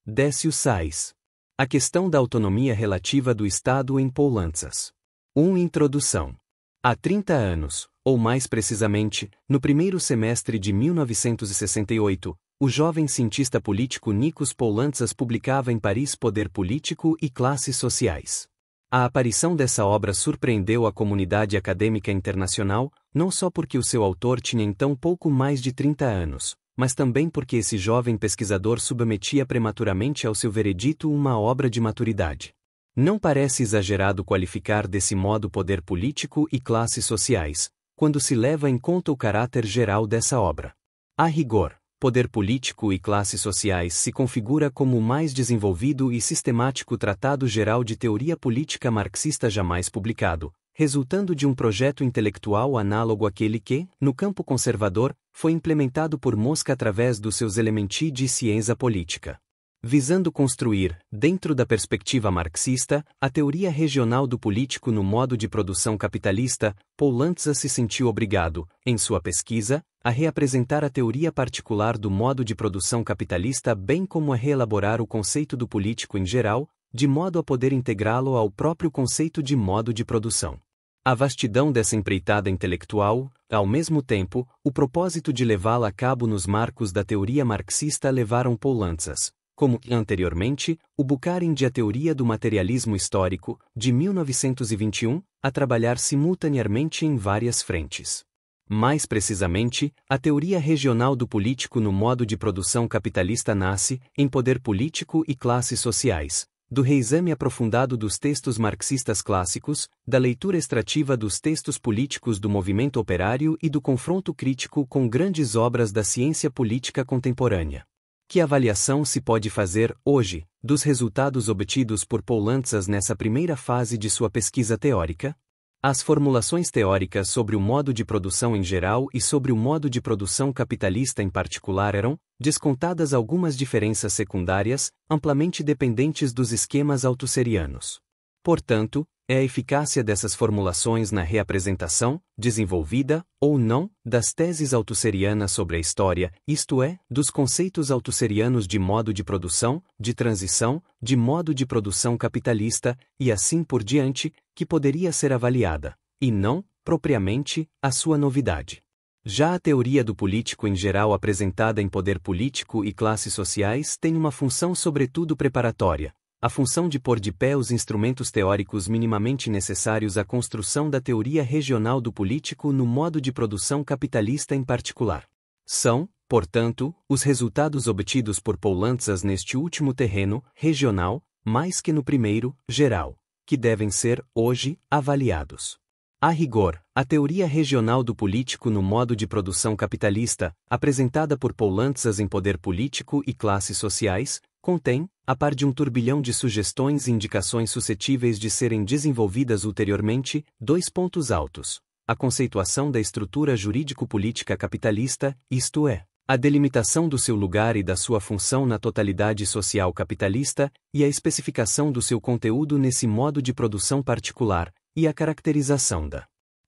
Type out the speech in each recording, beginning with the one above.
Décio Sais. A questão da autonomia relativa do Estado em Poulantzas. Introdução. Há 30 anos, ou mais precisamente, no primeiro semestre de 1968, o jovem cientista político Nikos Poulantzas publicava em Paris Poder Político e Classes Sociais. A aparição dessa obra surpreendeu a comunidade acadêmica internacional, não só porque o seu autor tinha então pouco mais de 30 anos, mas também porque esse jovem pesquisador submetia prematuramente ao seu veredito uma obra de maturidade. Não parece exagerado qualificar desse modo poder político e classes sociais, quando se leva em conta o caráter geral dessa obra. A rigor, poder político e classes sociais se configura como o mais desenvolvido e sistemático tratado geral de teoria política marxista jamais publicado, resultando de um projeto intelectual análogo àquele que, no campo conservador, foi implementado por Mosca através dos seus elementi de ciência política. Visando construir, dentro da perspectiva marxista, a teoria regional do político no modo de produção capitalista, Poulantzas se sentiu obrigado, em sua pesquisa, a reapresentar a teoria particular do modo de produção capitalista bem como a reelaborar o conceito do político em geral, de modo a poder integrá-lo ao próprio conceito de modo de produção. A vastidão dessa empreitada intelectual, ao mesmo tempo, o propósito de levá-la a cabo nos marcos da teoria marxista levaram Poulantzas, como anteriormente, o Bukharin de A Teoria do Materialismo Histórico, de 1921, a trabalhar simultaneamente em várias frentes. Mais precisamente, a teoria regional do político no modo de produção capitalista nasce, em Poder Político e Classes Sociais, do reexame aprofundado dos textos marxistas clássicos, da leitura extrativa dos textos políticos do movimento operário e do confronto crítico com grandes obras da ciência política contemporânea. Que avaliação se pode fazer, hoje, dos resultados obtidos por Poulantzas nessa primeira fase de sua pesquisa teórica? As formulações teóricas sobre o modo de produção em geral e sobre o modo de produção capitalista em particular eram, descontadas algumas diferenças secundárias, amplamente dependentes dos esquemas altusserianos. Portanto, é a eficácia dessas formulações na reapresentação, desenvolvida, ou não, das teses altusserianas sobre a história, isto é, dos conceitos altusserianos de modo de produção, de transição, de modo de produção capitalista, e assim por diante, que poderia ser avaliada, e não, propriamente, a sua novidade. Já a teoria do político em geral apresentada em Poder Político e Classes Sociais tem uma função sobretudo preparatória, a função de pôr de pé os instrumentos teóricos minimamente necessários à construção da teoria regional do político no modo de produção capitalista em particular. São, portanto, os resultados obtidos por Poulantzas neste último terreno, regional, mais que no primeiro, geral, que devem ser, hoje, avaliados. A rigor, a teoria regional do político no modo de produção capitalista, apresentada por Poulantzas em Poder Político e Classes Sociais, contém, a par de um turbilhão de sugestões e indicações suscetíveis de serem desenvolvidas ulteriormente, dois pontos altos: a conceituação da estrutura jurídico-política capitalista, isto é, a delimitação do seu lugar e da sua função na totalidade social capitalista, e a especificação do seu conteúdo nesse modo de produção particular, e a caracterização da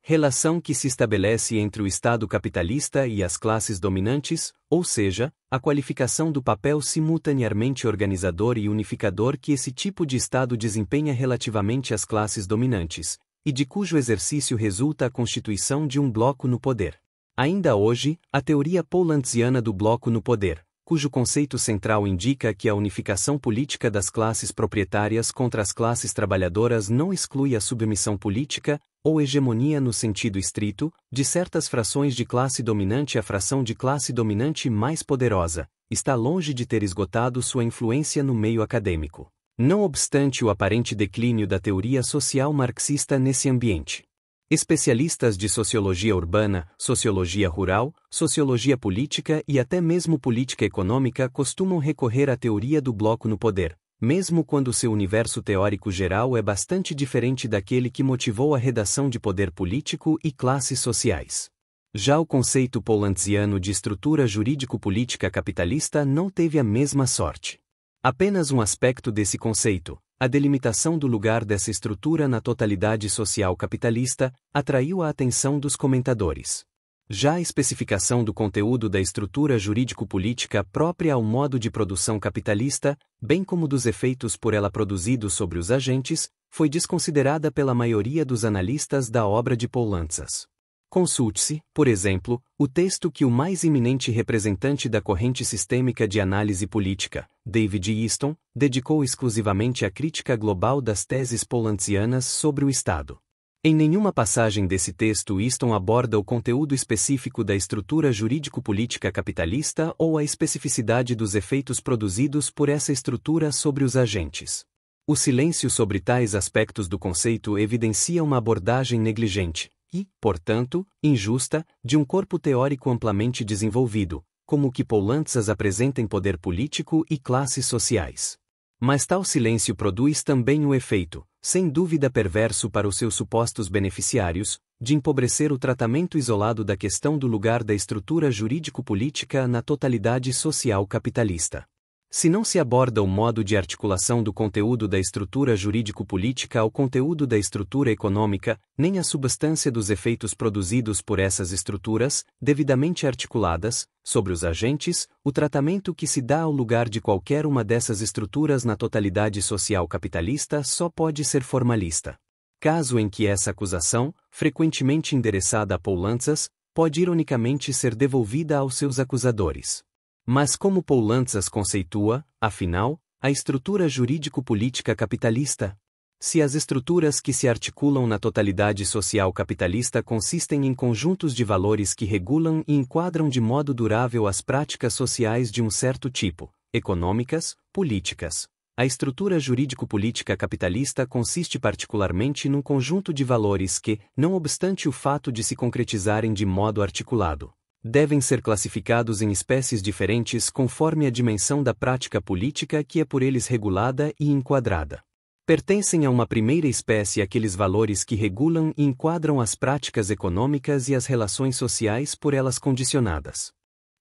relação que se estabelece entre o Estado capitalista e as classes dominantes, ou seja, a qualificação do papel simultaneamente organizador e unificador que esse tipo de Estado desempenha relativamente às classes dominantes, e de cujo exercício resulta a constituição de um bloco no poder. Ainda hoje, a teoria poulanziana do bloco no poder, cujo conceito central indica que a unificação política das classes proprietárias contra as classes trabalhadoras não exclui a submissão política, ou hegemonia no sentido estrito, de certas frações de classe dominante à fração de classe dominante mais poderosa, está longe de ter esgotado sua influência no meio acadêmico. Não obstante o aparente declínio da teoria social marxista nesse ambiente. Especialistas de sociologia urbana, sociologia rural, sociologia política e até mesmo política econômica costumam recorrer à teoria do bloco no poder, mesmo quando seu universo teórico geral é bastante diferente daquele que motivou a redação de Poder Político e Classes Sociais. Já o conceito poulanziano de estrutura jurídico-política capitalista não teve a mesma sorte. Apenas um aspecto desse conceito, a delimitação do lugar dessa estrutura na totalidade social capitalista, atraiu a atenção dos comentadores. Já a especificação do conteúdo da estrutura jurídico-política própria ao modo de produção capitalista, bem como dos efeitos por ela produzidos sobre os agentes, foi desconsiderada pela maioria dos analistas da obra de Poulantzas. Consulte-se, por exemplo, o texto que o mais eminente representante da corrente sistêmica de análise política, David Easton, dedicou exclusivamente à crítica global das teses poulanzianas sobre o Estado. Em nenhuma passagem desse texto Easton aborda o conteúdo específico da estrutura jurídico-política capitalista ou a especificidade dos efeitos produzidos por essa estrutura sobre os agentes. O silêncio sobre tais aspectos do conceito evidencia uma abordagem negligente e, portanto, injusta, de um corpo teórico amplamente desenvolvido, como o que Poulantzas apresenta em poder político e classes sociais. Mas tal silêncio produz também o efeito, sem dúvida perverso para os seus supostos beneficiários, de empobrecer o tratamento isolado da questão do lugar da estrutura jurídico-política na totalidade social capitalista. Se não se aborda o modo de articulação do conteúdo da estrutura jurídico-política ao conteúdo da estrutura econômica, nem a substância dos efeitos produzidos por essas estruturas, devidamente articuladas, sobre os agentes, o tratamento que se dá ao lugar de qualquer uma dessas estruturas na totalidade social capitalista só pode ser formalista. Caso em que essa acusação, frequentemente endereçada a Poulantzas, pode ironicamente ser devolvida aos seus acusadores. Mas como Poulantzas conceitua, afinal, a estrutura jurídico-política capitalista? Se as estruturas que se articulam na totalidade social capitalista consistem em conjuntos de valores que regulam e enquadram de modo durável as práticas sociais de um certo tipo, econômicas, políticas, a estrutura jurídico-política capitalista consiste particularmente num conjunto de valores que, não obstante o fato de se concretizarem de modo articulado, devem ser classificados em espécies diferentes conforme a dimensão da prática política que é por eles regulada e enquadrada. Pertencem a uma primeira espécie aqueles valores que regulam e enquadram as práticas econômicas e as relações sociais por elas condicionadas.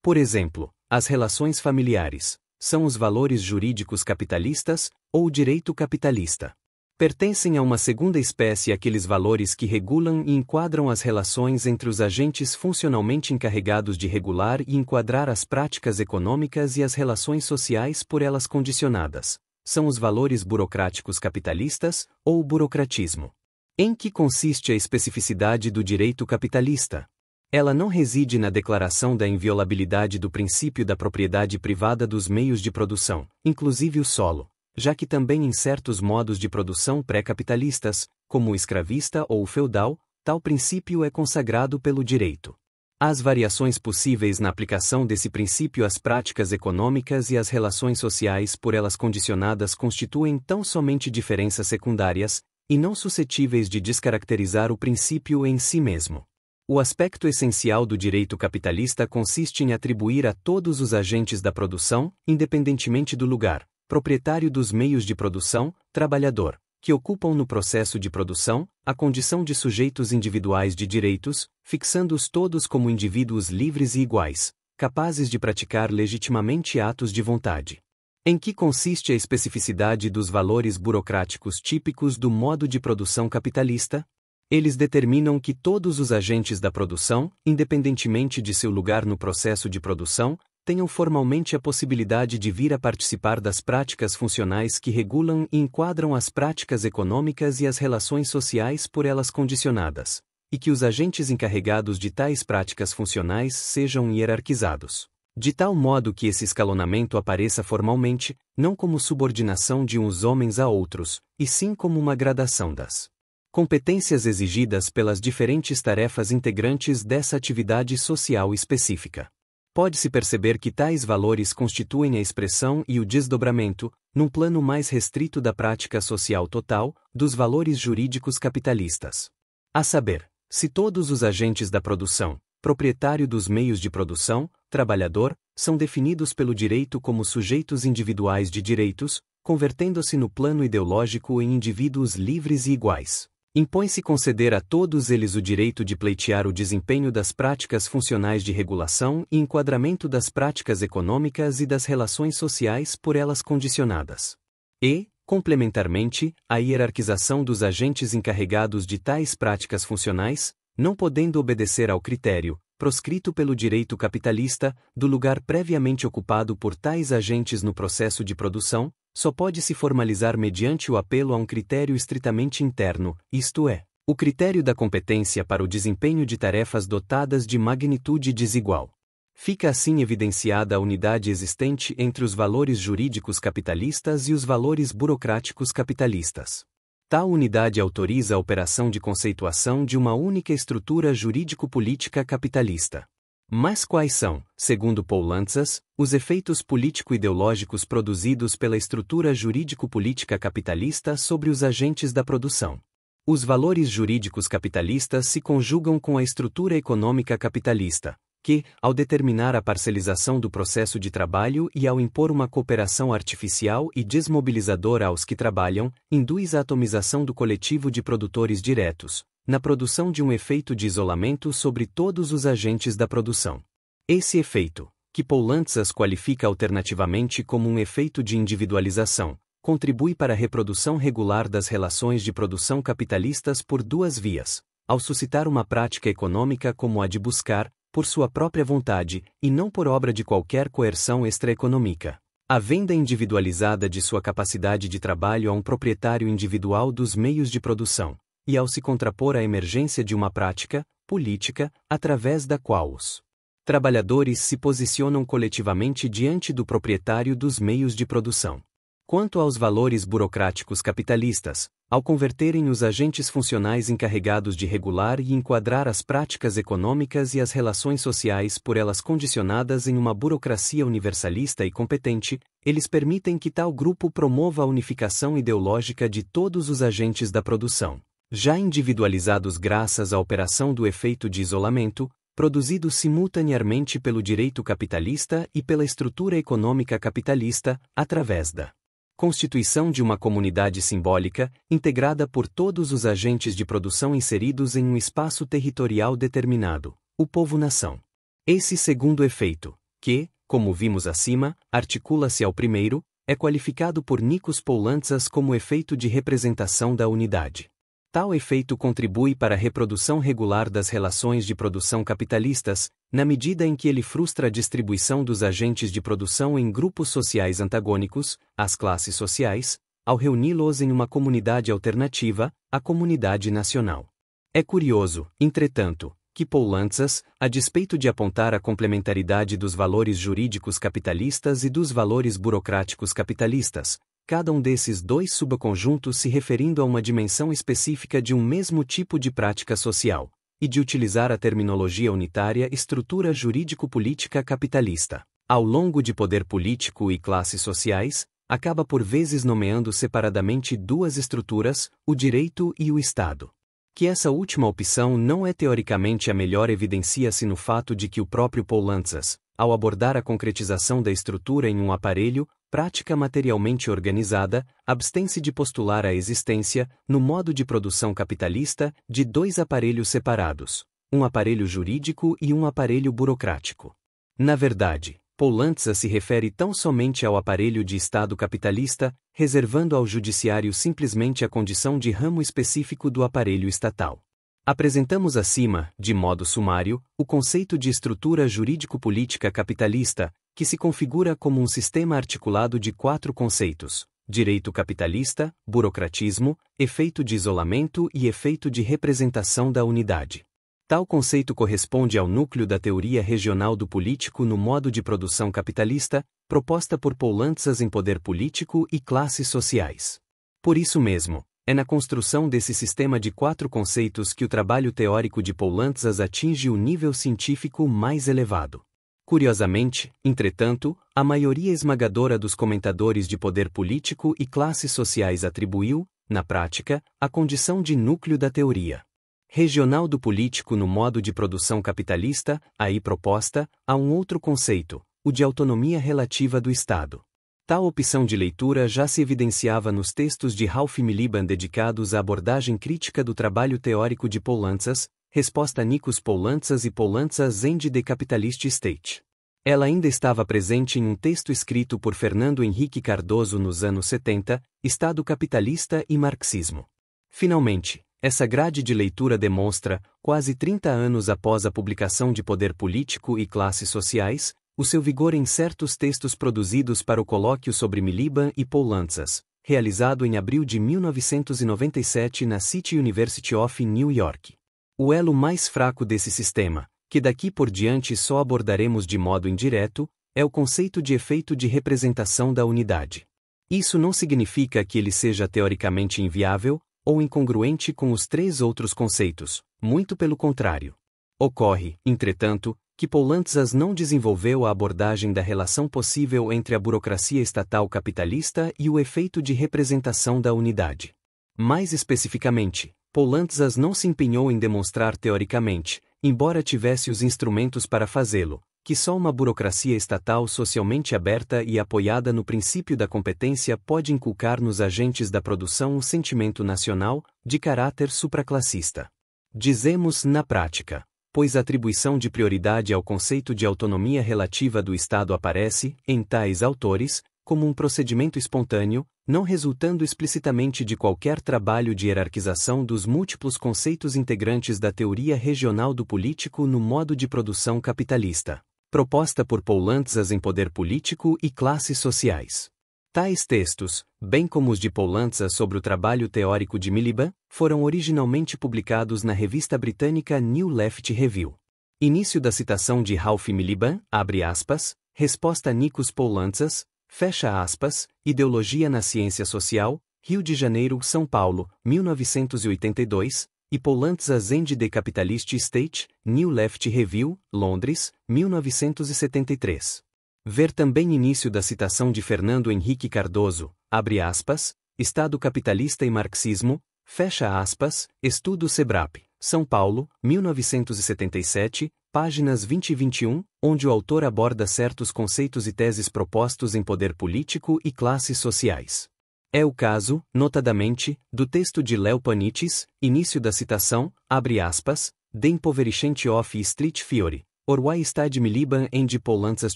Por exemplo, as relações familiares são os valores jurídicos capitalistas ou o direito capitalista. Pertencem a uma segunda espécie aqueles valores que regulam e enquadram as relações entre os agentes funcionalmente encarregados de regular e enquadrar as práticas econômicas e as relações sociais por elas condicionadas. São os valores burocráticos capitalistas, ou o burocratismo. Em que consiste a especificidade do direito capitalista? Ela não reside na declaração da inviolabilidade do princípio da propriedade privada dos meios de produção, inclusive o solo, já que também em certos modos de produção pré-capitalistas, como o escravista ou o feudal, tal princípio é consagrado pelo direito. As variações possíveis na aplicação desse princípio às práticas econômicas e às relações sociais por elas condicionadas constituem tão somente diferenças secundárias, e não suscetíveis de descaracterizar o princípio em si mesmo. O aspecto essencial do direito capitalista consiste em atribuir a todos os agentes da produção, independentemente do lugar, proprietário dos meios de produção, trabalhador, que ocupam no processo de produção, a condição de sujeitos individuais de direitos, fixando-os todos como indivíduos livres e iguais, capazes de praticar legitimamente atos de vontade. Em que consiste a especificidade dos valores burocráticos típicos do modo de produção capitalista? Eles determinam que todos os agentes da produção, independentemente de seu lugar no processo de produção, tenham formalmente a possibilidade de vir a participar das práticas funcionais que regulam e enquadram as práticas econômicas e as relações sociais por elas condicionadas, e que os agentes encarregados de tais práticas funcionais sejam hierarquizados, de tal modo que esse escalonamento apareça formalmente, não como subordinação de uns homens a outros, e sim como uma gradação das competências exigidas pelas diferentes tarefas integrantes dessa atividade social específica. Pode-se perceber que tais valores constituem a expressão e o desdobramento, num plano mais restrito da prática social total, dos valores jurídicos capitalistas. A saber, se todos os agentes da produção, proprietário dos meios de produção, trabalhador, são definidos pelo direito como sujeitos individuais de direitos, convertendo-se no plano ideológico em indivíduos livres e iguais. Impõe-se conceder a todos eles o direito de pleitear o desempenho das práticas funcionais de regulação e enquadramento das práticas econômicas e das relações sociais por elas condicionadas. E, complementarmente, a hierarquização dos agentes encarregados de tais práticas funcionais, não podendo obedecer ao critério, proscrito pelo direito capitalista, do lugar previamente ocupado por tais agentes no processo de produção, só pode se formalizar mediante o apelo a um critério estritamente interno, isto é, o critério da competência para o desempenho de tarefas dotadas de magnitude desigual. Fica assim evidenciada a unidade existente entre os valores jurídicos capitalistas e os valores burocráticos capitalistas. Tal unidade autoriza a operação de conceituação de uma única estrutura jurídico-política capitalista. Mas quais são, segundo Poulantzas, os efeitos político-ideológicos produzidos pela estrutura jurídico-política capitalista sobre os agentes da produção? Os valores jurídicos capitalistas se conjugam com a estrutura econômica capitalista, que, ao determinar a parcelização do processo de trabalho e ao impor uma cooperação artificial e desmobilizadora aos que trabalham, induz a atomização do coletivo de produtores diretos, na produção de um efeito de isolamento sobre todos os agentes da produção. Esse efeito, que Poulantzas qualifica alternativamente como um efeito de individualização, contribui para a reprodução regular das relações de produção capitalistas por duas vias, ao suscitar uma prática econômica como a de buscar, por sua própria vontade, e não por obra de qualquer coerção extraeconômica, a venda individualizada de sua capacidade de trabalho a um proprietário individual dos meios de produção, e ao se contrapor à emergência de uma prática política, através da qual os trabalhadores se posicionam coletivamente diante do proprietário dos meios de produção. Quanto aos valores burocráticos capitalistas, ao converterem os agentes funcionais encarregados de regular e enquadrar as práticas econômicas e as relações sociais por elas condicionadas em uma burocracia universalista e competente, eles permitem que tal grupo promova a unificação ideológica de todos os agentes da produção, já individualizados graças à operação do efeito de isolamento, produzido simultaneamente pelo direito capitalista e pela estrutura econômica capitalista, através da constituição de uma comunidade simbólica, integrada por todos os agentes de produção inseridos em um espaço territorial determinado, o povo-nação. Esse segundo efeito, que, como vimos acima, articula-se ao primeiro, é qualificado por Nikos Poulantzas como efeito de representação da unidade. Tal efeito contribui para a reprodução regular das relações de produção capitalistas, na medida em que ele frustra a distribuição dos agentes de produção em grupos sociais antagônicos, as classes sociais, ao reuni-los em uma comunidade alternativa, a comunidade nacional. É curioso, entretanto, que Poulantzas, a despeito de apontar a complementaridade dos valores jurídicos capitalistas e dos valores burocráticos capitalistas, cada um desses dois subconjuntos se referindo a uma dimensão específica de um mesmo tipo de prática social, e de utilizar a terminologia unitária estrutura jurídico-política capitalista, ao longo de poder político e classes sociais, acaba por vezes nomeando separadamente duas estruturas, o direito e o Estado. Que essa última opção não é teoricamente a melhor evidencia-se no fato de que o próprio Poulantzas, ao abordar a concretização da estrutura em um aparelho, prática materialmente organizada, abstém-se de postular a existência, no modo de produção capitalista, de dois aparelhos separados, um aparelho jurídico e um aparelho burocrático. Na verdade, Poulantzas se refere tão somente ao aparelho de Estado capitalista, reservando ao judiciário simplesmente a condição de ramo específico do aparelho estatal. Apresentamos acima, de modo sumário, o conceito de estrutura jurídico-política capitalista, que se configura como um sistema articulado de quatro conceitos: direito capitalista, burocratismo, efeito de isolamento e efeito de representação da unidade. Tal conceito corresponde ao núcleo da teoria regional do político no modo de produção capitalista, proposta por Poulantzas em Poder Político e Classes Sociais. Por isso mesmo, é na construção desse sistema de quatro conceitos que o trabalho teórico de Poulantzas atinge o nível científico mais elevado. Curiosamente, entretanto, a maioria esmagadora dos comentadores de poder político e classes sociais atribuiu, na prática, a condição de núcleo da teoria regional do político no modo de produção capitalista, aí proposta, a um outro conceito, o de autonomia relativa do Estado. Tal opção de leitura já se evidenciava nos textos de Ralph Miliband dedicados à abordagem crítica do trabalho teórico de Poulantzas, resposta a Nikos Poulantzas e Poulantzas and the Capitalist State. Ela ainda estava presente em um texto escrito por Fernando Henrique Cardoso nos anos 70, Estado Capitalista e Marxismo. Finalmente, Essa grade de leitura demonstra, quase 30 anos após a publicação de Poder Político e Classes Sociais, o seu vigor em certos textos produzidos para o colóquio sobre Miliband e Poulantzas, realizado em abril de 1997 na City University of New York. O elo mais fraco desse sistema, que daqui por diante só abordaremos de modo indireto, é o conceito de efeito de representação da unidade. Isso não significa que ele seja teoricamente inviável, ou incongruente com os três outros conceitos, muito pelo contrário. Ocorre, entretanto, que Poulantzas não desenvolveu a abordagem da relação possível entre a burocracia estatal capitalista e o efeito de representação da unidade. Mais especificamente, Poulantzas não se empenhou em demonstrar teoricamente, embora tivesse os instrumentos para fazê-lo, que só uma burocracia estatal socialmente aberta e apoiada no princípio da competência pode inculcar nos agentes da produção um sentimento nacional, de caráter supraclassista. Dizemos na prática, pois a atribuição de prioridade ao conceito de autonomia relativa do Estado aparece, em tais autores, como um procedimento espontâneo, não resultando explicitamente de qualquer trabalho de hierarquização dos múltiplos conceitos integrantes da teoria regional do político no modo de produção capitalista, proposta por Poulantzas em Poder Político e Classes Sociais. Tais textos, bem como os de Poulantzas sobre o trabalho teórico de Miliband, foram originalmente publicados na revista britânica New Left Review. Início da citação de Ralph Miliband, abre aspas, resposta a Nikos Poulantzas, fecha aspas, Ideologia na Ciência Social, Rio de Janeiro, São Paulo, 1982, e Poulantzas and the Capitalist State, New Left Review, Londres, 1973. Ver também início da citação de Fernando Henrique Cardoso, abre aspas, Estado Capitalista e Marxismo, fecha aspas, Estudo Sebrap, São Paulo, 1977, páginas 20 e 21, onde o autor aborda certos conceitos e teses propostos em Poder Político e Classes Sociais. É o caso, notadamente, do texto de Léo Panitis, início da citação, abre aspas, The Impoverishment of Street Theory, or Why Study Miliband and Poulantzas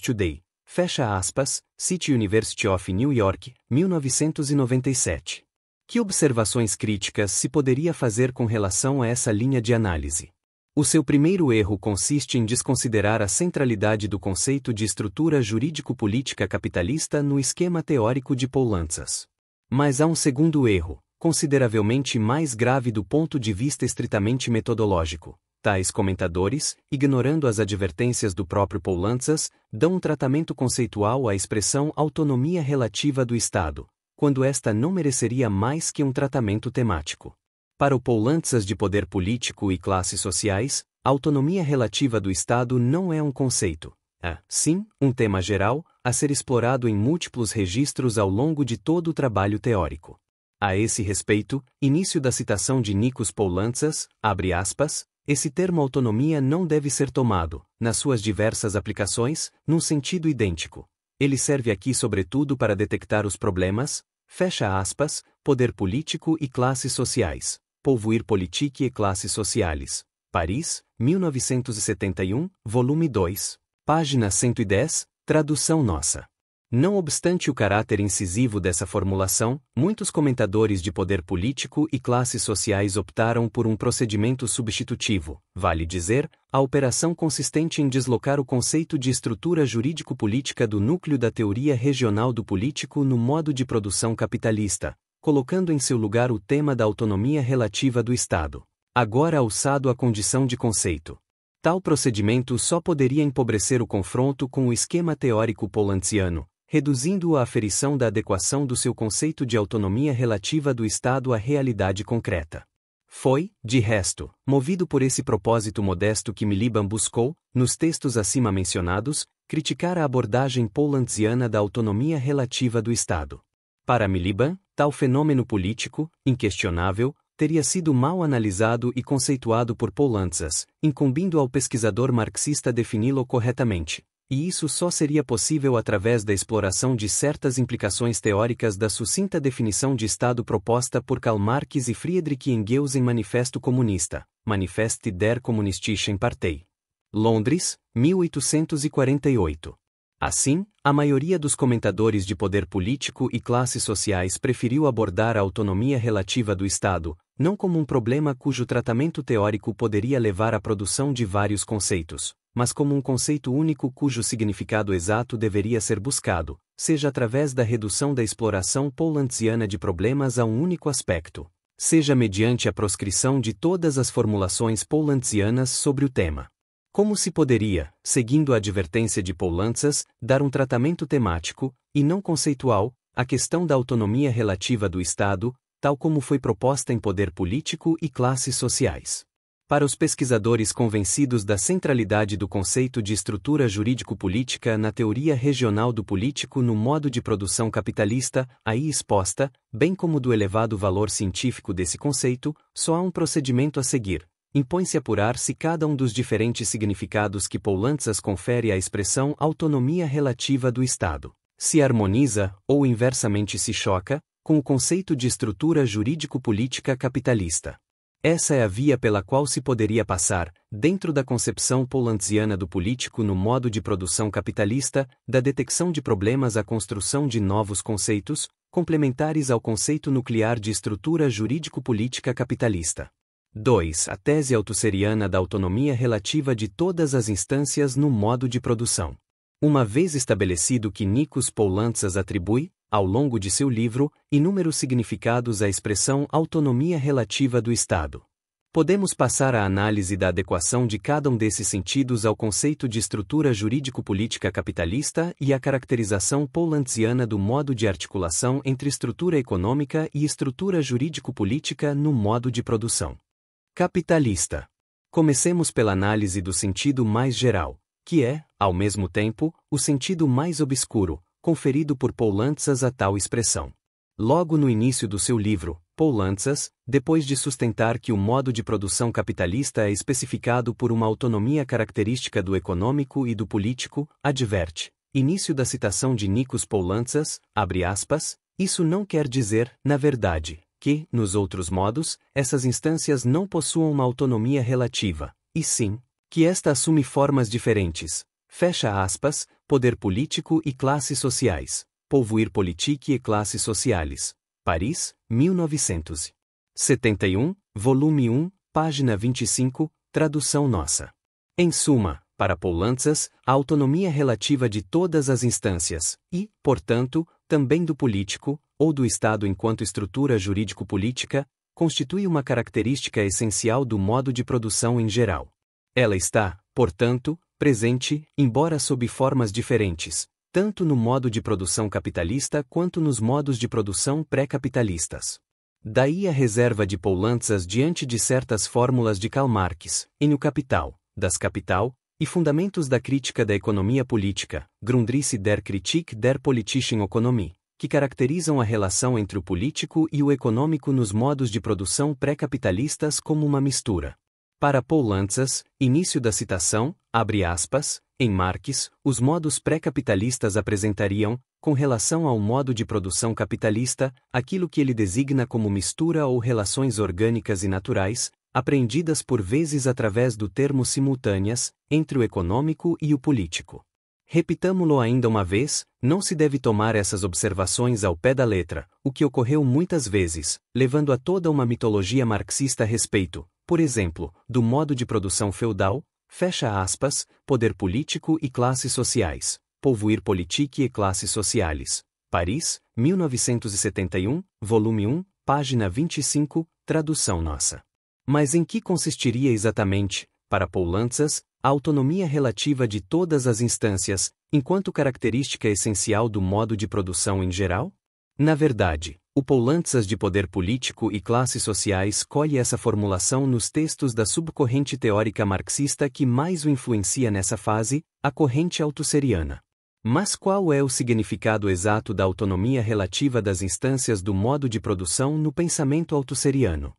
Today, fecha aspas, City University of New York, 1997. Que observações críticas se poderia fazer com relação a essa linha de análise? O seu primeiro erro consiste em desconsiderar a centralidade do conceito de estrutura jurídico-política capitalista no esquema teórico de Poulantzas. Mas há um segundo erro, consideravelmente mais grave do ponto de vista estritamente metodológico. Tais comentadores, ignorando as advertências do próprio Poulantzas, dão um tratamento conceitual à expressão autonomia relativa do Estado, quando esta não mereceria mais que um tratamento temático. Para o Poulantzas de Poder Político e Classes Sociais, a autonomia relativa do Estado não é um conceito. É, sim, um tema geral, a ser explorado em múltiplos registros ao longo de todo o trabalho teórico. A esse respeito, início da citação de Nikos Poulantzas, abre aspas, esse termo autonomia não deve ser tomado, nas suas diversas aplicações, num sentido idêntico. Ele serve aqui sobretudo para detectar os problemas, fecha aspas, poder político e classes sociais, Pouvoir politique et classes sociales, Paris, 1971, volume 2, página 110, tradução nossa. Não obstante o caráter incisivo dessa formulação, muitos comentadores de poder político e classes sociais optaram por um procedimento substitutivo, vale dizer, a operação consistente em deslocar o conceito de estrutura jurídico-política do núcleo da teoria regional do político no modo de produção capitalista, colocando em seu lugar o tema da autonomia relativa do Estado, agora alçado à condição de conceito. Tal procedimento só poderia empobrecer o confronto com o esquema teórico poulanziano, reduzindo-o à aferição da adequação do seu conceito de autonomia relativa do Estado à realidade concreta. Foi, de resto, movido por esse propósito modesto que Miliband buscou, nos textos acima mencionados, criticar a abordagem poulanziana da autonomia relativa do Estado. Para Miliband, tal fenômeno político, inquestionável, teria sido mal analisado e conceituado por Poulantzas, incumbindo ao pesquisador marxista defini-lo corretamente. E isso só seria possível através da exploração de certas implicações teóricas da sucinta definição de Estado proposta por Karl Marx e Friedrich Engels em Manifesto Comunista, Manifeste der Kommunistischen Partei. Londres, 1848. Assim, a maioria dos comentadores de poder político e classes sociais preferiu abordar a autonomia relativa do Estado, não como um problema cujo tratamento teórico poderia levar à produção de vários conceitos, mas como um conceito único cujo significado exato deveria ser buscado, seja através da redução da exploração poulantsiana de problemas a um único aspecto, seja mediante a proscrição de todas as formulações poulantsianas sobre o tema. Como se poderia, seguindo a advertência de Poulantzas, dar um tratamento temático, e não conceitual, à questão da autonomia relativa do Estado, tal como foi proposta em Poder Político e Classes Sociais? Para os pesquisadores convencidos da centralidade do conceito de estrutura jurídico-política na teoria regional do político no modo de produção capitalista, aí exposta, bem como do elevado valor científico desse conceito, só há um procedimento a seguir. Impõe-se apurar se cada um dos diferentes significados que Poulantzas confere à expressão autonomia relativa do Estado se harmoniza, ou inversamente se choca, com o conceito de estrutura jurídico-política capitalista. Essa é a via pela qual se poderia passar, dentro da concepção poulantsiana do político no modo de produção capitalista, da detecção de problemas à construção de novos conceitos, complementares ao conceito nuclear de estrutura jurídico-política capitalista. 2. A tese althusserriana da autonomia relativa de todas as instâncias no modo de produção. Uma vez estabelecido que Nikos Poulantzas atribui, ao longo de seu livro, inúmeros significados à expressão autonomia relativa do Estado, podemos passar à análise da adequação de cada um desses sentidos ao conceito de estrutura jurídico-política capitalista e à caracterização poulantsiana do modo de articulação entre estrutura econômica e estrutura jurídico-política no modo de produção capitalista. Comecemos pela análise do sentido mais geral, que é, ao mesmo tempo, o sentido mais obscuro, conferido por Poulantzas a tal expressão. Logo no início do seu livro, Poulantzas, depois de sustentar que o modo de produção capitalista é especificado por uma autonomia característica do econômico e do político, adverte, início da citação de Nikos Poulantzas, abre aspas, isso não quer dizer, na verdade, que, nos outros modos, essas instâncias não possuam uma autonomia relativa, e sim, que esta assume formas diferentes. Fecha aspas, poder político e classes sociais. Pouvoir politique et classes sociales. Paris, 1971, volume 1, página 25, tradução nossa. Em suma, para Poulantzas, a autonomia relativa de todas as instâncias, e, portanto, também do político, ou do Estado enquanto estrutura jurídico-política, constitui uma característica essencial do modo de produção em geral. Ela está, portanto, presente, embora sob formas diferentes, tanto no modo de produção capitalista quanto nos modos de produção pré-capitalistas. Daí a reserva de Poulantzas diante de certas fórmulas de Karl Marx, em O Capital, Das Kapital, e Fundamentos da Crítica da Economia Política, Grundrisse der Kritik der politischen Ökonomie, que caracterizam a relação entre o político e o econômico nos modos de produção pré-capitalistas como uma mistura. Para Poulantzas, início da citação, abre aspas, em Marx, os modos pré-capitalistas apresentariam, com relação ao modo de produção capitalista, aquilo que ele designa como mistura ou relações orgânicas e naturais, apreendidas por vezes através do termo simultâneas, entre o econômico e o político. Repitamo-lo ainda uma vez, não se deve tomar essas observações ao pé da letra, o que ocorreu muitas vezes, levando a toda uma mitologia marxista a respeito, por exemplo, do modo de produção feudal, fecha aspas, poder político e classes sociais, Pouvoir politique et classes sociales. Paris, 1971, volume 1, página 25, tradução nossa. Mas em que consistiria exatamente, para Poulantzas, a autonomia relativa de todas as instâncias, enquanto característica essencial do modo de produção em geral? Na verdade, o Poulantzas de poder político e classes sociais colhe essa formulação nos textos da subcorrente teórica marxista que mais o influencia nessa fase, a corrente althusserriana. Mas qual é o significado exato da autonomia relativa das instâncias do modo de produção no pensamento althusserriano?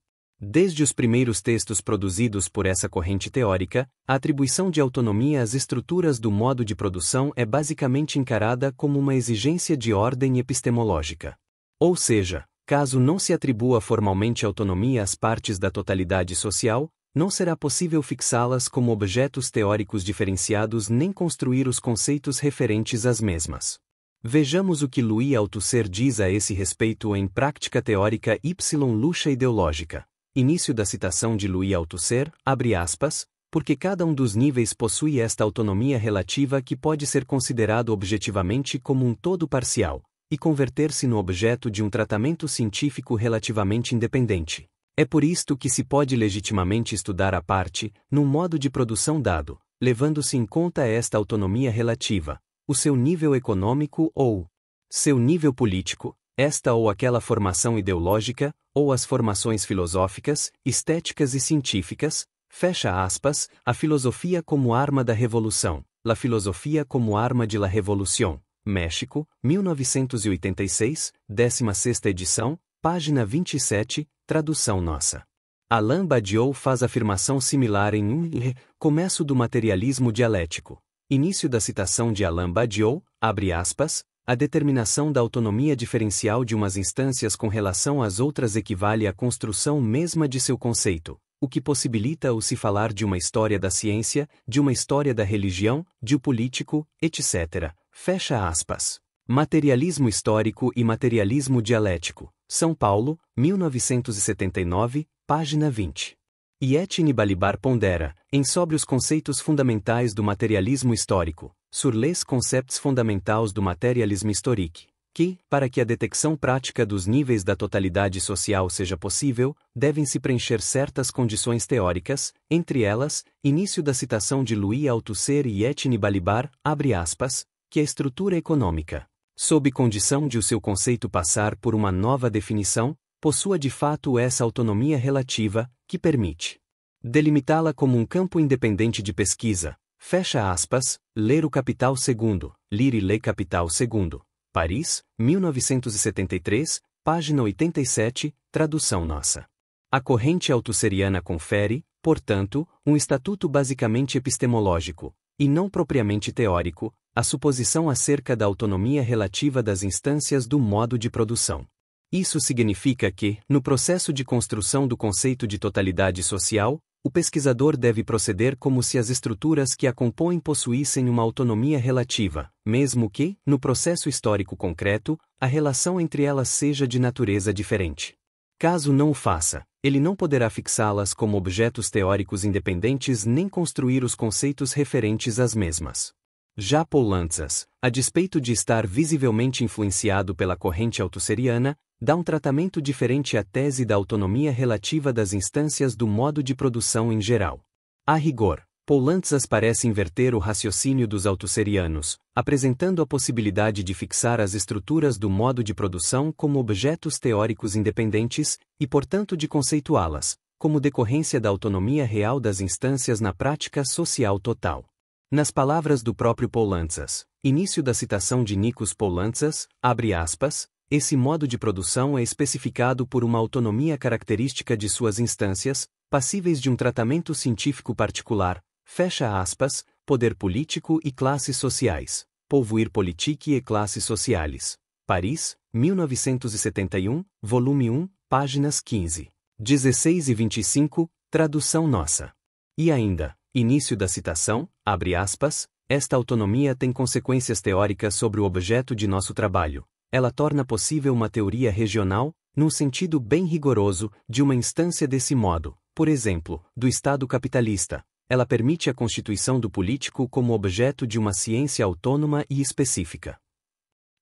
Desde os primeiros textos produzidos por essa corrente teórica, a atribuição de autonomia às estruturas do modo de produção é basicamente encarada como uma exigência de ordem epistemológica. Ou seja, caso não se atribua formalmente autonomia às partes da totalidade social, não será possível fixá-las como objetos teóricos diferenciados nem construir os conceitos referentes às mesmas. Vejamos o que Louis Althusser diz a esse respeito em Prática Teórica y Lucha Ideológica. Início da citação de Louis Althusser, abre aspas, porque cada um dos níveis possui esta autonomia relativa que pode ser considerado objetivamente como um todo parcial, e converter-se no objeto de um tratamento científico relativamente independente. É por isto que se pode legitimamente estudar a parte, num modo de produção dado, levando-se em conta esta autonomia relativa, o seu nível econômico ou seu nível político, esta ou aquela formação ideológica, ou as formações filosóficas, estéticas e científicas, fecha aspas, a filosofia como arma da revolução, la filosofia como arma de la revolución, México, 1986, 16ª edição, página 27, tradução nossa. Alain Badiou faz afirmação similar em Começo do Materialismo Dialético. Início da citação de Alain Badiou, abre aspas, a determinação da autonomia diferencial de umas instâncias com relação às outras equivale à construção mesma de seu conceito, o que possibilita o se falar de uma história da ciência, de uma história da religião, de o político, etc. Fecha aspas. Materialismo Histórico e Materialismo Dialético. São Paulo, 1979, página 20. E Etienne Balibar pondera, sobre os conceitos fundamentais do materialismo histórico, sur les concepts fondamentaux do materialisme historique, que, para que a detecção prática dos níveis da totalidade social seja possível, devem-se preencher certas condições teóricas, entre elas, início da citação de Louis Althusser e Etienne Balibar, abre aspas, que a estrutura econômica, sob condição de o seu conceito passar por uma nova definição, possua de fato essa autonomia relativa, que permite delimitá-la como um campo independente de pesquisa, fecha aspas, ler o Capital II, Lire le Capital II, Paris, 1973, página 87, tradução nossa. A corrente althusseriana confere, portanto, um estatuto basicamente epistemológico, e não propriamente teórico, à suposição acerca da autonomia relativa das instâncias do modo de produção. Isso significa que, no processo de construção do conceito de totalidade social, o pesquisador deve proceder como se as estruturas que a compõem possuíssem uma autonomia relativa, mesmo que, no processo histórico concreto, a relação entre elas seja de natureza diferente. Caso não o faça, ele não poderá fixá-las como objetos teóricos independentes nem construir os conceitos referentes às mesmas. Já Poulantzas, a despeito de estar visivelmente influenciado pela corrente althusseriana, dá um tratamento diferente à tese da autonomia relativa das instâncias do modo de produção em geral. A rigor, Poulantzas parece inverter o raciocínio dos althusserianos, apresentando a possibilidade de fixar as estruturas do modo de produção como objetos teóricos independentes, e portanto de conceituá-las, como decorrência da autonomia real das instâncias na prática social total. Nas palavras do próprio Poulantzas, início da citação de Nikos Poulantzas, abre aspas, esse modo de produção é especificado por uma autonomia característica de suas instâncias, passíveis de um tratamento científico particular, fecha aspas, poder político e classes sociais, Pouvoir politique et classes sociales. Paris, 1971, volume 1, páginas 15, 16 e 25, tradução nossa. E ainda, início da citação, abre aspas, esta autonomia tem consequências teóricas sobre o objeto de nosso trabalho. Ela torna possível uma teoria regional, num sentido bem rigoroso, de uma instância desse modo, por exemplo, do Estado capitalista. Ela permite a constituição do político como objeto de uma ciência autônoma e específica.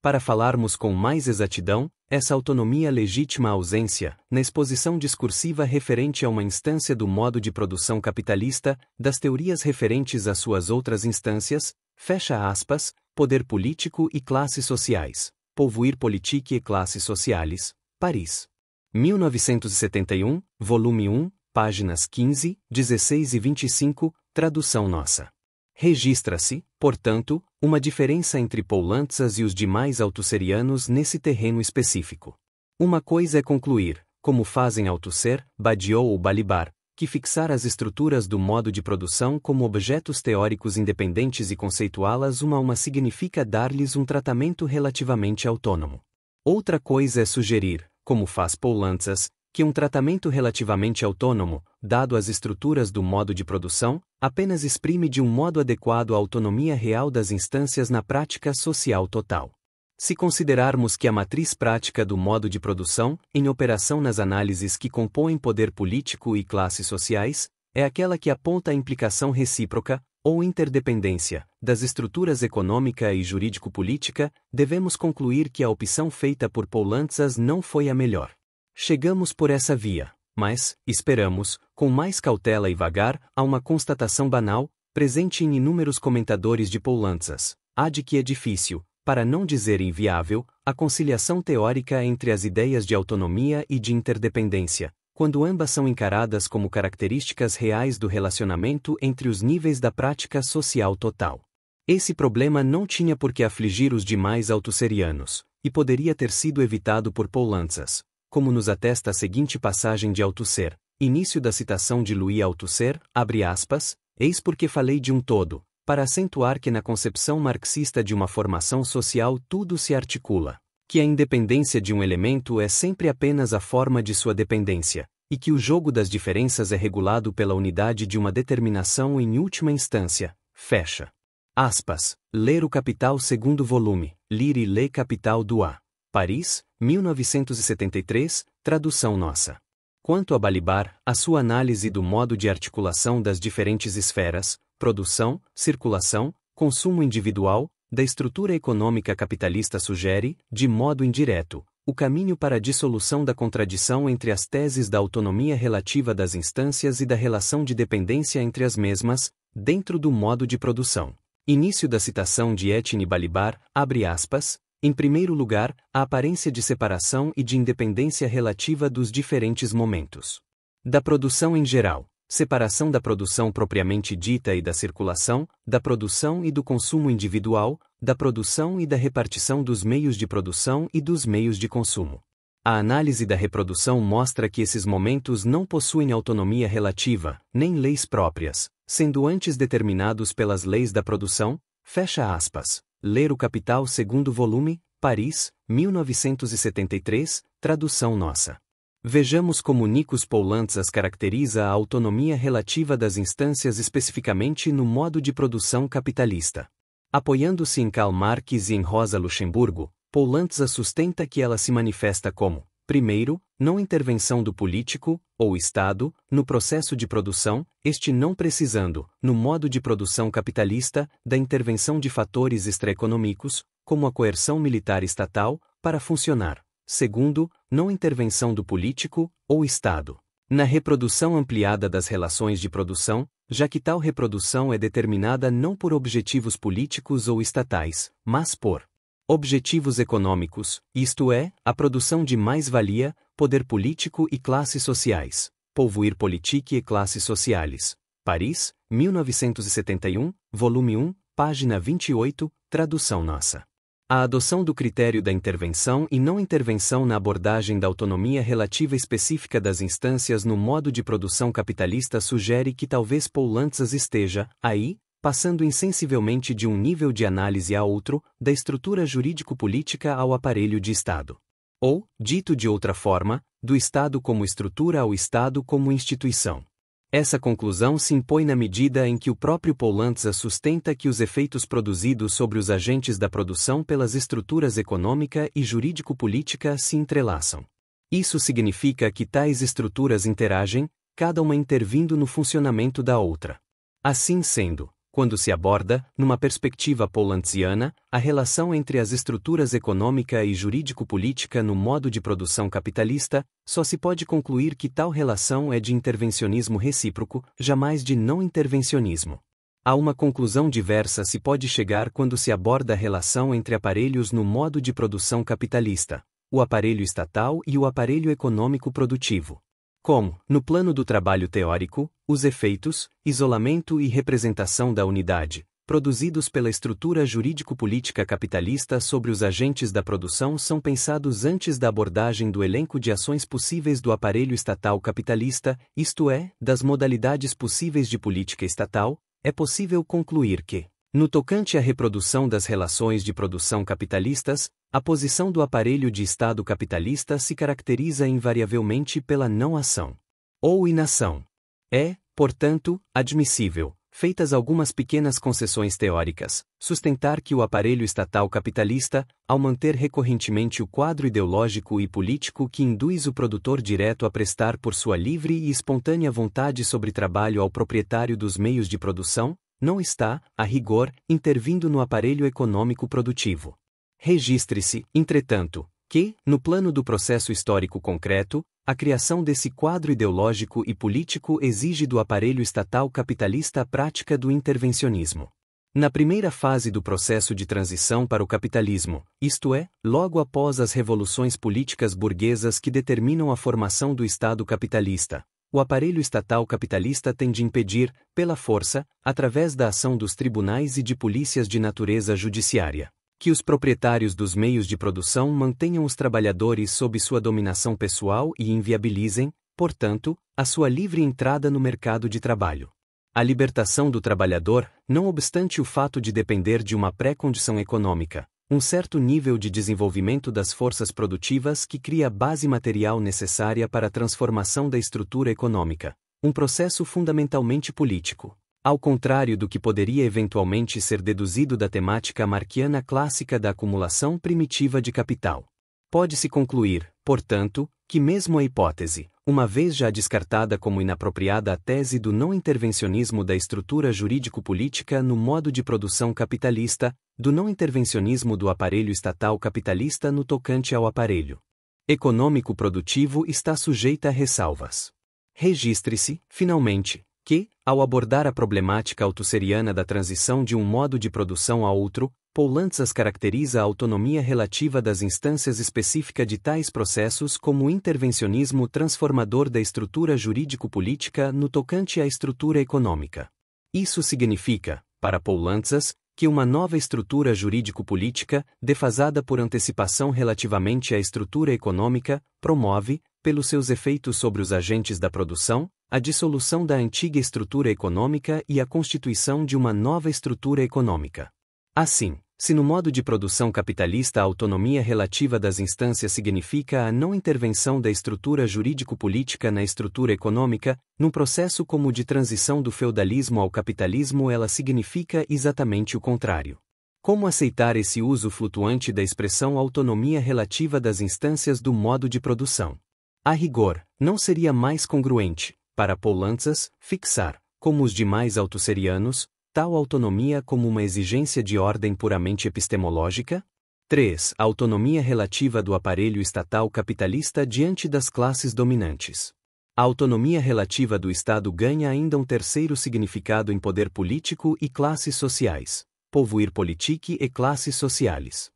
Para falarmos com mais exatidão, essa autonomia legitima a ausência, na exposição discursiva referente a uma instância do modo de produção capitalista, das teorias referentes às suas outras instâncias, fecha aspas, poder político e classes sociais. Pouvoir politique et classes sociales, Paris. 1971, volume 1, páginas 15, 16 e 25, tradução nossa. Registra-se, portanto, uma diferença entre Poulantzas e os demais althusserianos nesse terreno específico. Uma coisa é concluir, como fazem Althusser, Badiou ou Balibar, que fixar as estruturas do modo de produção como objetos teóricos independentes e conceituá-las uma a uma significa dar-lhes um tratamento relativamente autônomo. Outra coisa é sugerir, como faz Poulantzas, que um tratamento relativamente autônomo, dado as estruturas do modo de produção, apenas exprime de um modo adequado a autonomia real das instâncias na prática social total. Se considerarmos que a matriz prática do modo de produção, em operação nas análises que compõem poder político e classes sociais, é aquela que aponta a implicação recíproca, ou interdependência, das estruturas econômica e jurídico-política, devemos concluir que a opção feita por Poulantzas não foi a melhor. Chegamos por essa via, mas, esperamos, com mais cautela e vagar, a uma constatação banal, presente em inúmeros comentadores de Poulantzas, a de que é difícil, para não dizer inviável, a conciliação teórica entre as ideias de autonomia e de interdependência, quando ambas são encaradas como características reais do relacionamento entre os níveis da prática social total. Esse problema não tinha por que afligir os demais althuserianos, e poderia ter sido evitado por Poulantzas, como nos atesta a seguinte passagem de Althusser, início da citação de Louis Althusser, abre aspas, eis porque falei de um todo, para acentuar que na concepção marxista de uma formação social tudo se articula, que a independência de um elemento é sempre apenas a forma de sua dependência, e que o jogo das diferenças é regulado pela unidade de uma determinação em última instância, fecha aspas, ler o Capital segundo volume, Lire Le Capital do A. Paris, 1973, tradução nossa. Quanto a Balibar, a sua análise do modo de articulação das diferentes esferas, produção, circulação, consumo individual, da estrutura econômica capitalista sugere, de modo indireto, o caminho para a dissolução da contradição entre as teses da autonomia relativa das instâncias e da relação de dependência entre as mesmas, dentro do modo de produção. Início da citação de Etienne Balibar, abre aspas, em primeiro lugar, a aparência de separação e de independência relativa dos diferentes momentos da produção em geral, separação da produção propriamente dita e da circulação, da produção e do consumo individual, da produção e da repartição dos meios de produção e dos meios de consumo. A análise da reprodução mostra que esses momentos não possuem autonomia relativa, nem leis próprias, sendo antes determinados pelas leis da produção, fecha aspas. Ler o Capital segundo volume, Paris, 1973, tradução nossa. Vejamos como Nikos Poulantzas caracteriza a autonomia relativa das instâncias especificamente no modo de produção capitalista. Apoiando-se em Karl Marx e em Rosa Luxemburgo, Poulantzas sustenta que ela se manifesta como, primeiro, não intervenção do político, ou Estado, no processo de produção, este não precisando, no modo de produção capitalista, da intervenção de fatores extraeconômicos, como a coerção militar estatal, para funcionar. Segundo, não intervenção do político, ou Estado, na reprodução ampliada das relações de produção, já que tal reprodução é determinada não por objetivos políticos ou estatais, mas por objetivos econômicos, isto é, a produção de mais-valia, poder político e classes sociais. Pouvoir politique et classes sociales. Paris, 1971, volume 1, página 28, tradução nossa. A adoção do critério da intervenção e não intervenção na abordagem da autonomia relativa específica das instâncias no modo de produção capitalista sugere que talvez Poulantzas esteja, aí, passando insensivelmente de um nível de análise a outro, da estrutura jurídico-política ao aparelho de Estado. Ou, dito de outra forma, do Estado como estrutura ao Estado como instituição. Essa conclusão se impõe na medida em que o próprio Poulantzas sustenta que os efeitos produzidos sobre os agentes da produção pelas estruturas econômica e jurídico-política se entrelaçam. Isso significa que tais estruturas interagem, cada uma intervindo no funcionamento da outra. Assim sendo, quando se aborda, numa perspectiva poulanziana, a relação entre as estruturas econômica e jurídico-política no modo de produção capitalista, só se pode concluir que tal relação é de intervencionismo recíproco, jamais de não intervencionismo. A uma conclusão diversa se pode chegar quando se aborda a relação entre aparelhos no modo de produção capitalista, o aparelho estatal e o aparelho econômico produtivo. Como, no plano do trabalho teórico, os efeitos, isolamento e representação da unidade, produzidos pela estrutura jurídico-política capitalista sobre os agentes da produção são pensados antes da abordagem do elenco de ações possíveis do aparelho estatal capitalista, isto é, das modalidades possíveis de política estatal, é possível concluir que, No tocante à reprodução das relações de produção capitalistas, a posição do aparelho de Estado capitalista se caracteriza invariavelmente pela não ação ou inação. É, portanto, admissível, feitas algumas pequenas concessões teóricas, sustentar que o aparelho estatal capitalista, ao manter recorrentemente o quadro ideológico e político que induz o produtor direto a prestar por sua livre e espontânea vontade sobre trabalho ao proprietário dos meios de produção, não está, a rigor, intervindo no aparelho econômico produtivo. Registre-se, entretanto, que, no plano do processo histórico concreto, a criação desse quadro ideológico e político exige do aparelho estatal capitalista a prática do intervencionismo. Na primeira fase do processo de transição para o capitalismo, isto é, logo após as revoluções políticas burguesas que determinam a formação do Estado capitalista, o aparelho estatal capitalista tem de impedir, pela força, através da ação dos tribunais e de polícias de natureza judiciária, que os proprietários dos meios de produção mantenham os trabalhadores sob sua dominação pessoal e inviabilizem, portanto, a sua livre entrada no mercado de trabalho. A libertação do trabalhador, não obstante o fato de depender de uma pré-condição econômica, um certo nível de desenvolvimento das forças produtivas que cria a base material necessária para a transformação da estrutura econômica, um processo fundamentalmente político, ao contrário do que poderia eventualmente ser deduzido da temática marquiana clássica da acumulação primitiva de capital. Pode-se concluir, portanto, que mesmo a hipótese, uma vez já descartada como inapropriada a tese do não intervencionismo da estrutura jurídico-política no modo de produção capitalista, do não intervencionismo do aparelho estatal capitalista no tocante ao aparelho econômico produtivo está sujeita a ressalvas. Registre-se, finalmente, que, ao abordar a problemática althusserriana da transição de um modo de produção a outro, Poulantzas caracteriza a autonomia relativa das instâncias específicas de tais processos como o intervencionismo transformador da estrutura jurídico-política no tocante à estrutura econômica. Isso significa, para Poulantzas, que uma nova estrutura jurídico-política, defasada por antecipação relativamente à estrutura econômica, promove, pelos seus efeitos sobre os agentes da produção, a dissolução da antiga estrutura econômica e a constituição de uma nova estrutura econômica. Assim, se no modo de produção capitalista a autonomia relativa das instâncias significa a não intervenção da estrutura jurídico-política na estrutura econômica, num processo como o de transição do feudalismo ao capitalismo ela significa exatamente o contrário. Como aceitar esse uso flutuante da expressão autonomia relativa das instâncias do modo de produção? A rigor, não seria mais congruente, para Poulantzas, fixar, como os demais althusserrianos, tal autonomia como uma exigência de ordem puramente epistemológica? 3. A autonomia relativa do aparelho estatal capitalista diante das classes dominantes. A autonomia relativa do Estado ganha ainda um terceiro significado em poder político e classes sociais, pouvoir politique e classes sociales.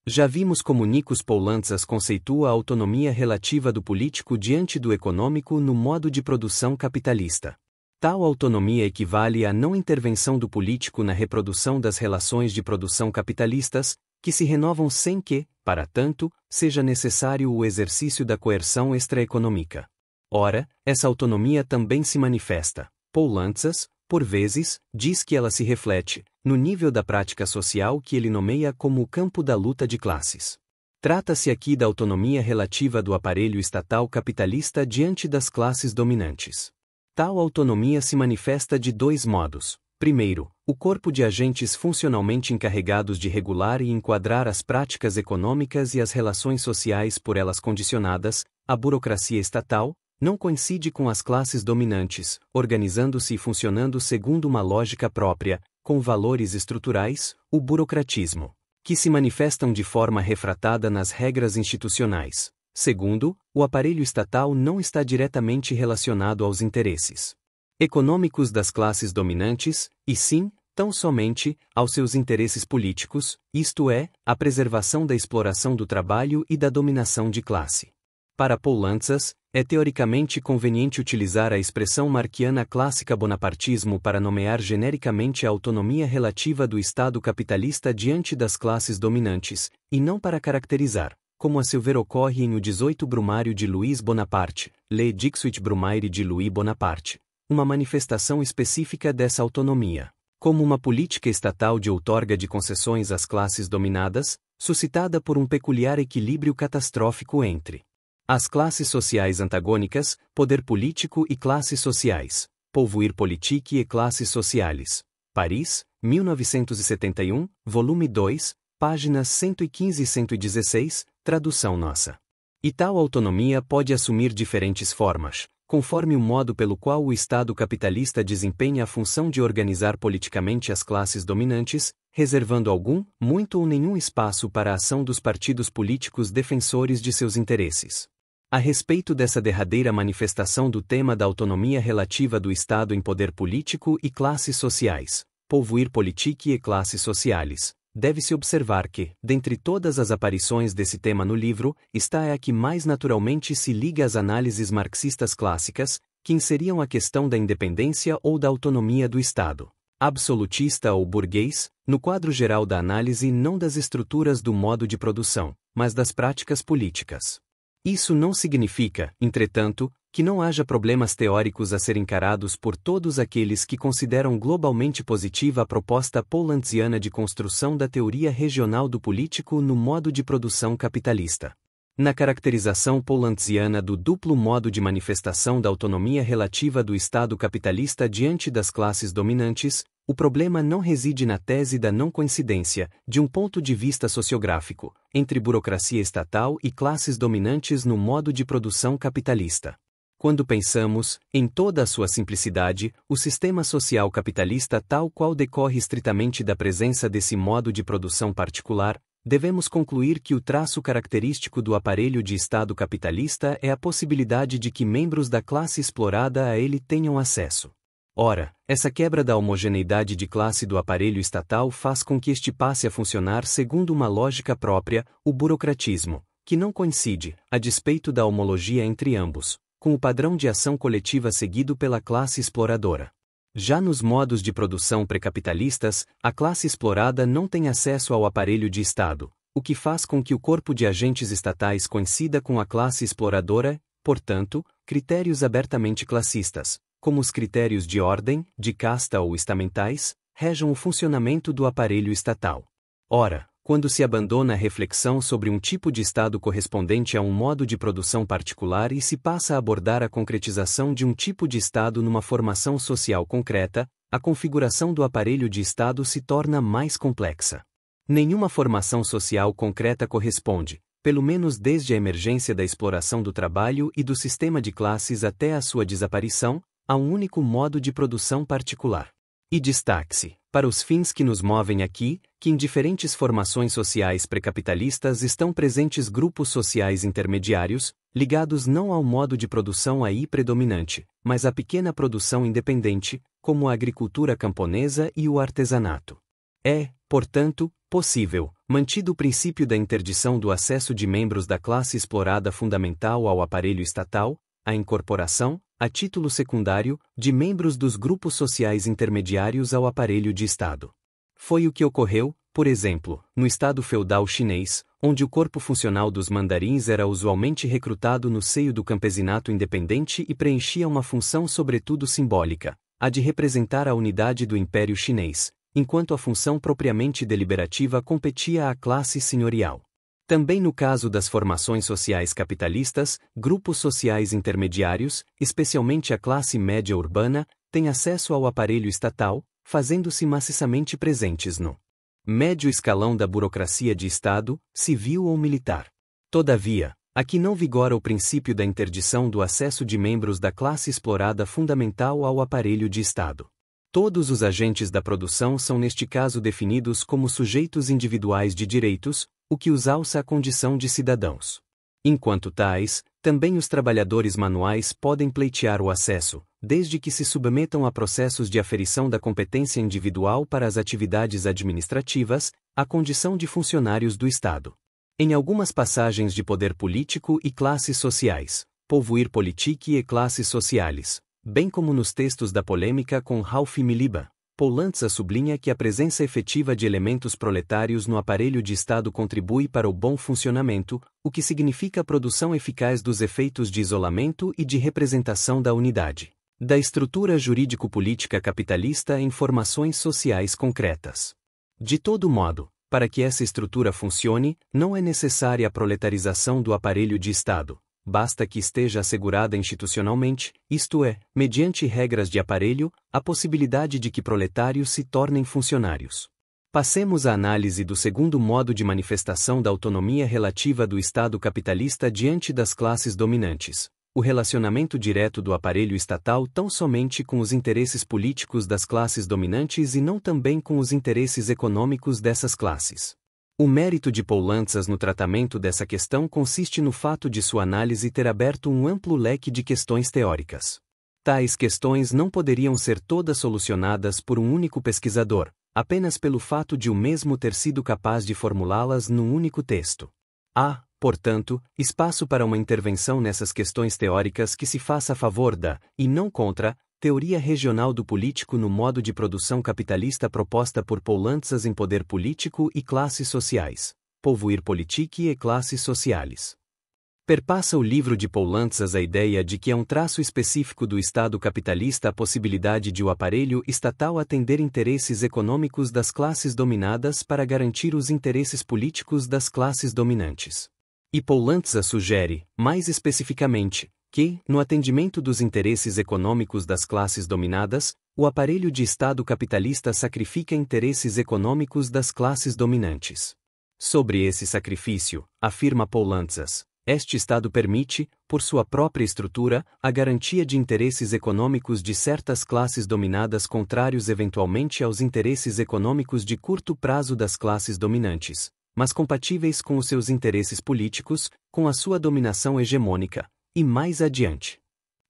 Já vimos como Nikos Poulantzas conceitua a autonomia relativa do político diante do econômico no modo de produção capitalista. Tal autonomia equivale à não intervenção do político na reprodução das relações de produção capitalistas, que se renovam sem que, para tanto, seja necessário o exercício da coerção extraeconômica. Ora, essa autonomia também se manifesta. Poulantzas, por vezes, diz que ela se reflete, no nível da prática social que ele nomeia como o campo da luta de classes. Trata-se aqui da autonomia relativa do aparelho estatal capitalista diante das classes dominantes. Tal autonomia se manifesta de dois modos. Primeiro, o corpo de agentes funcionalmente encarregados de regular e enquadrar as práticas econômicas e as relações sociais por elas condicionadas, a burocracia estatal, não coincide com as classes dominantes, organizando-se e funcionando segundo uma lógica própria, com valores estruturais, o burocratismo, que se manifestam de forma refratada nas regras institucionais. Segundo, o aparelho estatal não está diretamente relacionado aos interesses econômicos das classes dominantes, e sim, tão somente, aos seus interesses políticos, isto é, a preservação da exploração do trabalho e da dominação de classe. Para Poulantzas, é teoricamente conveniente utilizar a expressão marquiana clássica bonapartismo para nomear genericamente a autonomia relativa do Estado capitalista diante das classes dominantes, e não para caracterizar, como a seu ver ocorre em O 18 Brumário de Louis Bonaparte, Le 18 Brumaire de Louis Bonaparte, uma manifestação específica dessa autonomia. como uma política estatal de outorga de concessões às classes dominadas, suscitada por um peculiar equilíbrio catastrófico entre as classes sociais antagônicas, poder político e classes sociais, Pouvoir politique et classes sociales. Paris, 1971, volume 2, páginas 115 e 116, tradução nossa. E tal autonomia pode assumir diferentes formas, conforme o modo pelo qual o Estado capitalista desempenha a função de organizar politicamente as classes dominantes, reservando algum, muito ou nenhum espaço para a ação dos partidos políticos defensores de seus interesses. A respeito dessa derradeira manifestação do tema da autonomia relativa do Estado em poder político e classes sociais, Pouvoir politique et classes sociales, deve-se observar que, dentre todas as aparições desse tema no livro, está a que mais naturalmente se liga às análises marxistas clássicas, que inseriam a questão da independência ou da autonomia do Estado, absolutista ou burguês, no quadro geral da análise não das estruturas do modo de produção, mas das práticas políticas. Isso não significa, entretanto, que não haja problemas teóricos a serem encarados por todos aqueles que consideram globalmente positiva a proposta poulanziana de construção da teoria regional do político no modo de produção capitalista. Na caracterização poulanziana do duplo modo de manifestação da autonomia relativa do Estado capitalista diante das classes dominantes, o problema não reside na tese da não coincidência, de um ponto de vista sociográfico, entre burocracia estatal e classes dominantes no modo de produção capitalista. Quando pensamos, em toda a sua simplicidade, o sistema social capitalista tal qual decorre estritamente da presença desse modo de produção particular, devemos concluir que o traço característico do aparelho de Estado capitalista é a possibilidade de que membros da classe explorada a ele tenham acesso. Ora, essa quebra da homogeneidade de classe do aparelho estatal faz com que este passe a funcionar segundo uma lógica própria, o burocratismo, que não coincide, a despeito da homologia entre ambos, com o padrão de ação coletiva seguido pela classe exploradora. Já nos modos de produção pré-capitalistas, a classe explorada não tem acesso ao aparelho de Estado, o que faz com que o corpo de agentes estatais coincida com a classe exploradora, portanto, critérios abertamente classistas, como os critérios de ordem, de casta ou estamentais, regem o funcionamento do aparelho estatal. Ora, quando se abandona a reflexão sobre um tipo de Estado correspondente a um modo de produção particular e se passa a abordar a concretização de um tipo de Estado numa formação social concreta, a configuração do aparelho de Estado se torna mais complexa. Nenhuma formação social concreta corresponde, pelo menos desde a emergência da exploração do trabalho e do sistema de classes até a sua desaparição, a um único modo de produção particular. E destaque-se, para os fins que nos movem aqui, que em diferentes formações sociais pré-capitalistas estão presentes grupos sociais intermediários, ligados não ao modo de produção aí predominante, mas à pequena produção independente, como a agricultura camponesa e o artesanato. É, portanto, possível, mantido o princípio da interdição do acesso de membros da classe explorada fundamental ao aparelho estatal, a incorporação, a título secundário, de membros dos grupos sociais intermediários ao aparelho de Estado. Foi o que ocorreu, por exemplo, no Estado feudal chinês, onde o corpo funcional dos mandarins era usualmente recrutado no seio do campesinato independente e preenchia uma função sobretudo simbólica, a de representar a unidade do Império Chinês, enquanto a função propriamente deliberativa competia à classe senhorial. Também no caso das formações sociais capitalistas, grupos sociais intermediários, especialmente a classe média urbana, têm acesso ao aparelho estatal, fazendo-se maciçamente presentes no médio escalão da burocracia de Estado, civil ou militar. Todavia, aqui não vigora o princípio da interdição do acesso de membros da classe explorada fundamental ao aparelho de Estado. Todos os agentes da produção são neste caso definidos como sujeitos individuais de direitos, o que os alça à condição de cidadãos. Enquanto tais, também os trabalhadores manuais podem pleitear o acesso, desde que se submetam a processos de aferição da competência individual para as atividades administrativas, à condição de funcionários do Estado. Em algumas passagens de poder político e classes sociais, Pouvoir politique et classes sociales, bem como nos textos da polêmica com Ralph Miliba, Poulanza sublinha que a presença efetiva de elementos proletários no aparelho de Estado contribui para o bom funcionamento, o que significa a produção eficaz dos efeitos de isolamento e de representação da unidade. Da estrutura jurídico-política capitalista em formações sociais concretas. De todo modo, para que essa estrutura funcione, não é necessária a proletarização do aparelho de Estado, basta que esteja assegurada institucionalmente, isto é, mediante regras de aparelho, a possibilidade de que proletários se tornem funcionários. Passemos à análise do segundo modo de manifestação da autonomia relativa do Estado capitalista diante das classes dominantes: o relacionamento direto do aparelho estatal tão somente com os interesses políticos das classes dominantes e não também com os interesses econômicos dessas classes. O mérito de Poulantzas no tratamento dessa questão consiste no fato de sua análise ter aberto um amplo leque de questões teóricas. Tais questões não poderiam ser todas solucionadas por um único pesquisador, apenas pelo fato de o mesmo ter sido capaz de formulá-las num único texto. Há, portanto, espaço para uma intervenção nessas questões teóricas que se faça a favor da, e não contra, teoria regional do político no modo de produção capitalista proposta por Poulantzas em Poder Político e Classes Sociais, Pouvoir politique e Classes Sociales. Perpassa o livro de Poulantzas a ideia de que é um traço específico do Estado capitalista a possibilidade de o aparelho estatal atender interesses econômicos das classes dominadas para garantir os interesses políticos das classes dominantes. E Poulantzas sugere, mais especificamente, que, no atendimento dos interesses econômicos das classes dominadas, o aparelho de Estado capitalista sacrifica interesses econômicos das classes dominantes. Sobre esse sacrifício, afirma Poulantzas, este Estado permite, por sua própria estrutura, a garantia de interesses econômicos de certas classes dominadas contrários eventualmente aos interesses econômicos de curto prazo das classes dominantes, mas compatíveis com os seus interesses políticos, com a sua dominação hegemônica, e mais adiante.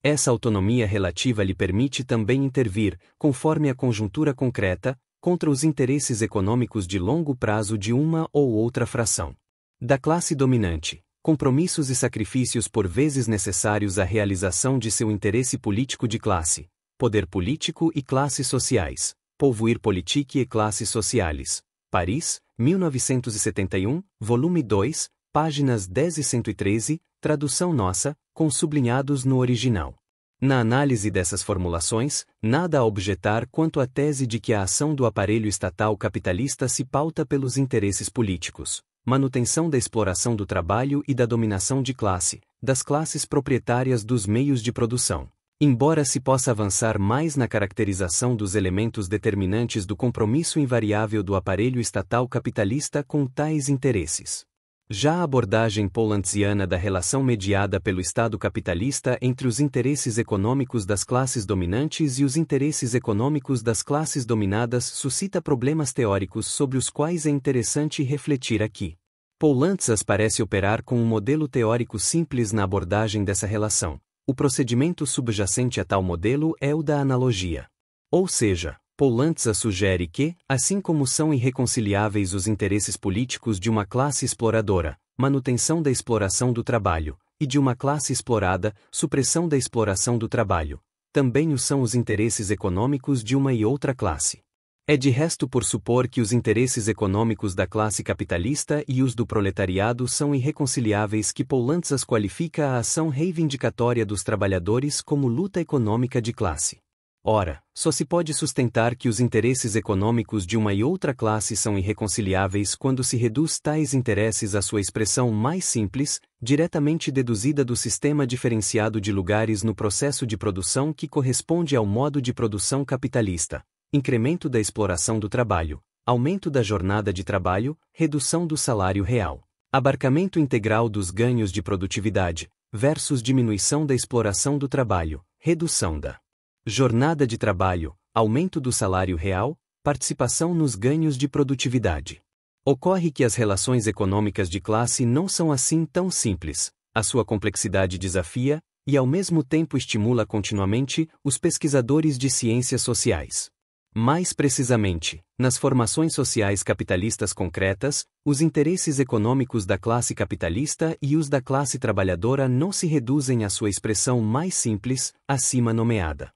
Essa autonomia relativa lhe permite também intervir, conforme a conjuntura concreta, contra os interesses econômicos de longo prazo de uma ou outra fração da classe dominante, compromissos e sacrifícios por vezes necessários à realização de seu interesse político de classe, poder político e classes sociais, Pouvoir politique e Classes Sociales, Paris, 1971, volume 2, páginas 10 e 113, tradução nossa, com sublinhados no original. Na análise dessas formulações, nada a objetar quanto à tese de que a ação do aparelho estatal capitalista se pauta pelos interesses políticos, manutenção da exploração do trabalho e da dominação de classe, das classes proprietárias dos meios de produção. Embora se possa avançar mais na caracterização dos elementos determinantes do compromisso invariável do aparelho estatal capitalista com tais interesses. Já a abordagem poulanziana da relação mediada pelo Estado capitalista entre os interesses econômicos das classes dominantes e os interesses econômicos das classes dominadas suscita problemas teóricos sobre os quais é interessante refletir aqui. Poulantzas parece operar com um modelo teórico simples na abordagem dessa relação. O procedimento subjacente a tal modelo é o da analogia. Ou seja, Poulantzas sugere que, assim como são irreconciliáveis os interesses políticos de uma classe exploradora, manutenção da exploração do trabalho, e de uma classe explorada, supressão da exploração do trabalho, também o são os interesses econômicos de uma e outra classe. É de resto por supor que os interesses econômicos da classe capitalista e os do proletariado são irreconciliáveis que Poulantzas qualifica a ação reivindicatória dos trabalhadores como luta econômica de classe. Ora, só se pode sustentar que os interesses econômicos de uma e outra classe são irreconciliáveis quando se reduz tais interesses à sua expressão mais simples, diretamente deduzida do sistema diferenciado de lugares no processo de produção que corresponde ao modo de produção capitalista. Incremento da exploração do trabalho, aumento da jornada de trabalho, redução do salário real, abarcamento integral dos ganhos de produtividade, versus diminuição da exploração do trabalho, redução da jornada de trabalho, aumento do salário real, participação nos ganhos de produtividade. Ocorre que as relações econômicas de classe não são assim tão simples, a sua complexidade desafia, e ao mesmo tempo estimula continuamente, os pesquisadores de ciências sociais. Mais precisamente, nas formações sociais capitalistas concretas, os interesses econômicos da classe capitalista e os da classe trabalhadora não se reduzem à sua expressão mais simples, acima nomeada.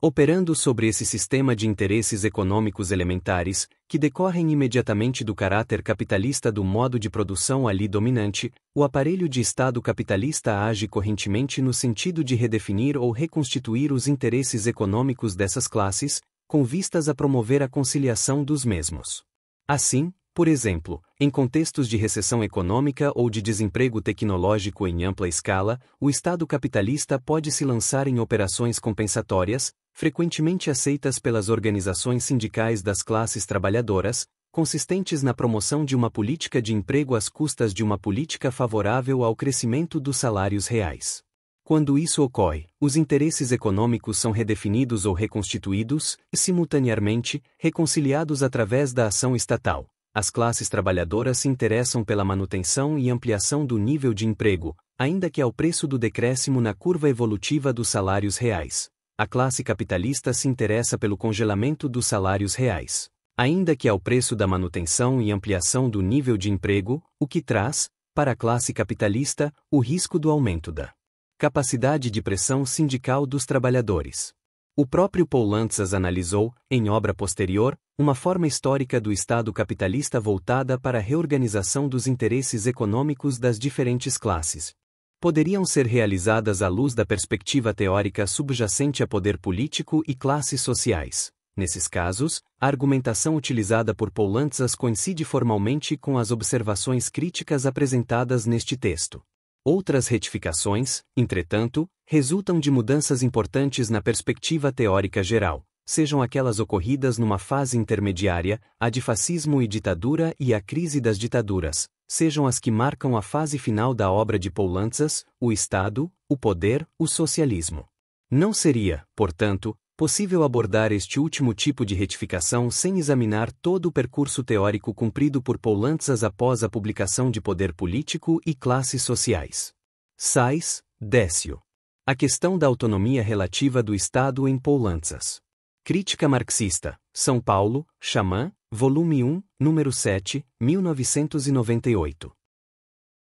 Operando sobre esse sistema de interesses econômicos elementares, que decorrem imediatamente do caráter capitalista do modo de produção ali dominante, o aparelho de Estado capitalista age correntemente no sentido de redefinir ou reconstituir os interesses econômicos dessas classes, com vistas a promover a conciliação dos mesmos. Assim, por exemplo, em contextos de recessão econômica ou de desemprego tecnológico em ampla escala, o Estado capitalista pode se lançar em operações compensatórias, frequentemente aceitas pelas organizações sindicais das classes trabalhadoras, consistentes na promoção de uma política de emprego às custas de uma política favorável ao crescimento dos salários reais. Quando isso ocorre, os interesses econômicos são redefinidos ou reconstituídos, simultaneamente, reconciliados através da ação estatal. As classes trabalhadoras se interessam pela manutenção e ampliação do nível de emprego, ainda que ao preço do decréscimo na curva evolutiva dos salários reais. A classe capitalista se interessa pelo congelamento dos salários reais, ainda que ao preço da manutenção e ampliação do nível de emprego, o que traz, para a classe capitalista, o risco do aumento da capacidade de pressão sindical dos trabalhadores. O próprio Poulantzas analisou, em obra posterior, uma forma histórica do Estado capitalista voltada para a reorganização dos interesses econômicos das diferentes classes. Poderiam ser realizadas à luz da perspectiva teórica subjacente a poder político e classes sociais. Nesses casos, a argumentação utilizada por Poulantzas coincide formalmente com as observações críticas apresentadas neste texto. Outras retificações, entretanto, resultam de mudanças importantes na perspectiva teórica geral, sejam aquelas ocorridas numa fase intermediária, a de fascismo e ditadura e a crise das ditaduras, sejam as que marcam a fase final da obra de Poulantzas, o Estado, o poder, o socialismo. Não seria, portanto, possível abordar este último tipo de retificação sem examinar todo o percurso teórico cumprido por Poulantzas após a publicação de Poder Político e Classes Sociais. Sais, Décio. A questão da autonomia relativa do Estado em Poulantzas. Crítica Marxista, São Paulo, Xamã, volume 1, número 7, 1998.